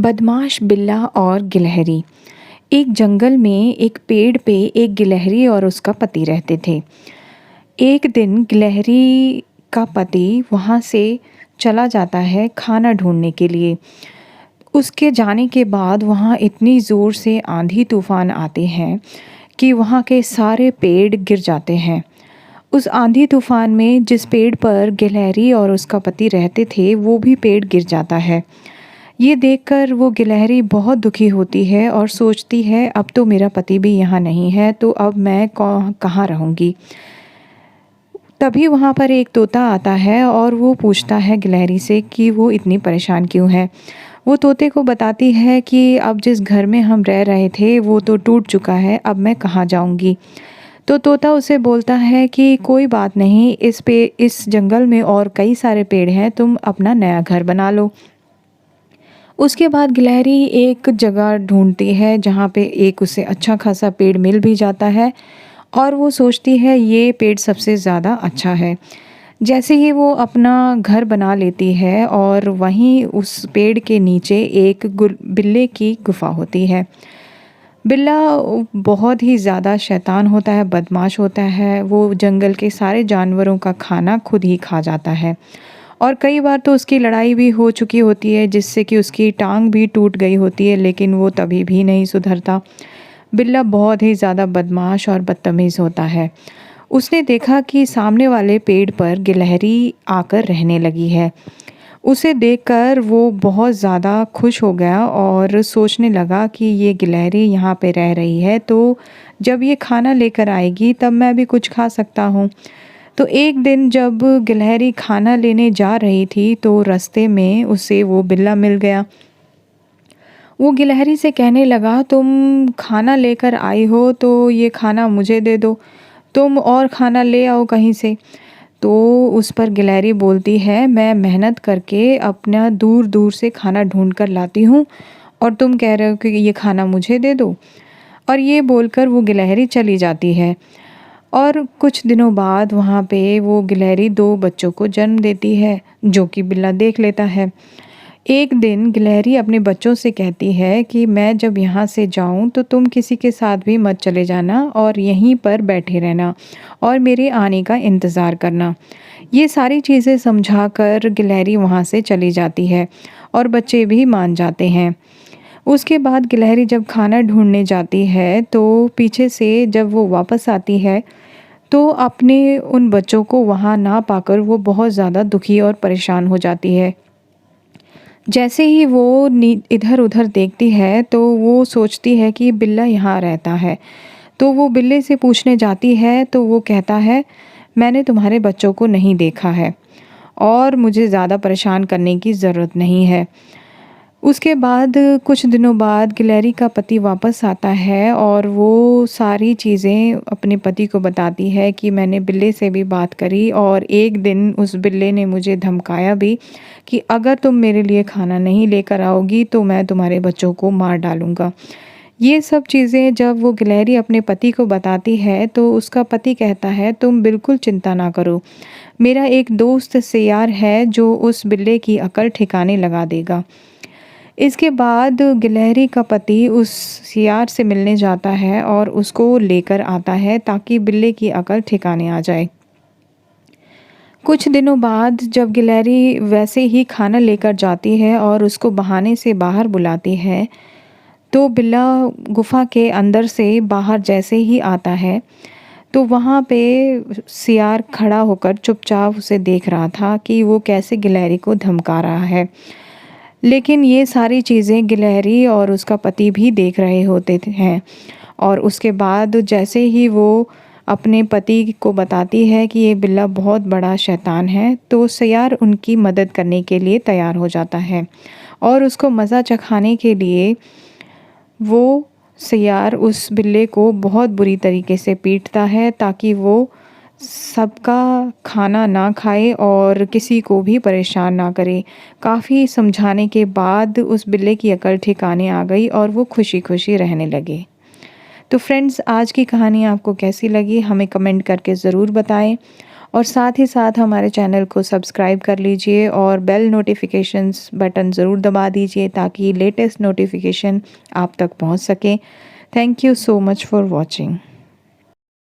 बदमाश बिल्ला और गिलहरी। एक जंगल में एक पेड़ पे एक गिलहरी और उसका पति रहते थे। एक दिन गिलहरी का पति वहाँ से चला जाता है खाना ढूंढने के लिए। उसके जाने के बाद वहाँ इतनी ज़ोर से आंधी तूफान आते हैं कि वहाँ के सारे पेड़ गिर जाते हैं। उस आंधी तूफान में जिस पेड़ पर गिलहरी और उसका पति रहते थे वो भी पेड़ गिर जाता है। ये देखकर वो गिलहरी बहुत दुखी होती है और सोचती है अब तो मेरा पति भी यहाँ नहीं है, तो अब मैं कहाँ रहूँगी। तभी वहाँ पर एक तोता आता है और वो पूछता है गिलहरी से कि वो इतनी परेशान क्यों है। वो तोते को बताती है कि अब जिस घर में हम रह रहे थे वो तो टूट चुका है, अब मैं कहाँ जाऊँगी। तो तोता उसे बोलता है कि कोई बात नहीं, इस जंगल में और कई सारे पेड़ हैं, तुम अपना नया घर बना लो। उसके बाद गिलहरी एक जगह ढूंढती है जहाँ पे एक उसे अच्छा खासा पेड़ मिल भी जाता है और वो सोचती है ये पेड़ सबसे ज़्यादा अच्छा है। जैसे ही वो अपना घर बना लेती है और वहीं उस पेड़ के नीचे एक बिल्ले की गुफा होती है। बिल्ला बहुत ही ज़्यादा शैतान होता है, बदमाश होता है। वो जंगल के सारे जानवरों का खाना खुद ही खा जाता है और कई बार तो उसकी लड़ाई भी हो चुकी होती है जिससे कि उसकी टांग भी टूट गई होती है, लेकिन वो तभी भी नहीं सुधरता। बिल्ला बहुत ही ज़्यादा बदमाश और बदतमीज़ होता है। उसने देखा कि सामने वाले पेड़ पर गिलहरी आकर रहने लगी है। उसे देखकर वो बहुत ज़्यादा खुश हो गया और सोचने लगा कि ये गिलहरी यहाँ पे रह रही है तो जब ये खाना लेकर आएगी तब मैं भी कुछ खा सकता हूँ। तो एक दिन जब गिलहरी खाना लेने जा रही थी तो रास्ते में उसे वो बिल्ला मिल गया। वो गिलहरी से कहने लगा, तुम खाना लेकर आई हो तो ये खाना मुझे दे दो, तुम और खाना ले आओ कहीं से। तो उस पर गिलहरी बोलती है, मैं मेहनत करके अपना दूर दूर से खाना ढूंढ कर लाती हूँ और तुम कह रहे हो कि ये खाना मुझे दे दो। और ये बोलकर वो गिलहरी चली जाती है और कुछ दिनों बाद वहाँ पे वो गिलहरी दो बच्चों को जन्म देती है जो कि बिल्ला देख लेता है। एक दिन गिलहरी अपने बच्चों से कहती है कि मैं जब यहाँ से जाऊँ तो तुम किसी के साथ भी मत चले जाना और यहीं पर बैठे रहना और मेरे आने का इंतज़ार करना। ये सारी चीज़ें समझाकर गिलहरी वहाँ से चली जाती है और बच्चे भी मान जाते हैं। उसके बाद गिलहरी जब खाना ढूंढने जाती है तो पीछे से जब वो वापस आती है तो अपने उन बच्चों को वहाँ ना पाकर वो बहुत ज़्यादा दुखी और परेशान हो जाती है। जैसे ही वो इधर उधर देखती है तो वो सोचती है कि बिल्ला यहाँ रहता है। तो वो बिल्ले से पूछने जाती है तो वो कहता है, मैंने तुम्हारे बच्चों को नहीं देखा है और मुझे ज़्यादा परेशान करने की ज़रूरत नहीं है। उसके बाद कुछ दिनों बाद गिलहरी का पति वापस आता है और वो सारी चीज़ें अपने पति को बताती है कि मैंने बिल्ले से भी बात करी और एक दिन उस बिल्ले ने मुझे धमकाया भी कि अगर तुम मेरे लिए खाना नहीं लेकर आओगी तो मैं तुम्हारे बच्चों को मार डालूँगा। ये सब चीज़ें जब वो गिलहरी अपने पति को बताती है तो उसका पति कहता है, तुम बिल्कुल चिंता ना करो, मेरा एक दोस्त सियार है जो उस बिल्ले की अकल ठिकाने लगा देगा। इसके बाद गिलहरी का पति उस सियार से मिलने जाता है और उसको लेकर आता है ताकि बिल्ले की अकल ठिकाने आ जाए। कुछ दिनों बाद जब गिलहरी वैसे ही खाना लेकर जाती है और उसको बहाने से बाहर बुलाती है तो बिल्ला गुफा के अंदर से बाहर जैसे ही आता है तो वहाँ पे सियार खड़ा होकर चुपचाप उसे देख रहा था कि वो कैसे गिलहरी को धमका रहा है। लेकिन ये सारी चीज़ें गिलहरी और उसका पति भी देख रहे होते हैं और उसके बाद जैसे ही वो अपने पति को बताती है कि ये बिल्ला बहुत बड़ा शैतान है तो सियार उनकी मदद करने के लिए तैयार हो जाता है और उसको मज़ा चखाने के लिए वो सियार उस बिल्ले को बहुत बुरी तरीके से पीटता है ताकि वो सबका खाना ना खाए और किसी को भी परेशान ना करे। काफ़ी समझाने के बाद उस बिल्ले की अकल ठिकाने आ गई और वो खुशी खुशी रहने लगे। तो फ्रेंड्स, आज की कहानी आपको कैसी लगी हमें कमेंट करके ज़रूर बताएं और साथ ही साथ हमारे चैनल को सब्सक्राइब कर लीजिए और बेल नोटिफिकेशंस बटन ज़रूर दबा दीजिए ताकि लेटेस्ट नोटिफिकेशन आप तक पहुंच सके। Thank you so much for watching.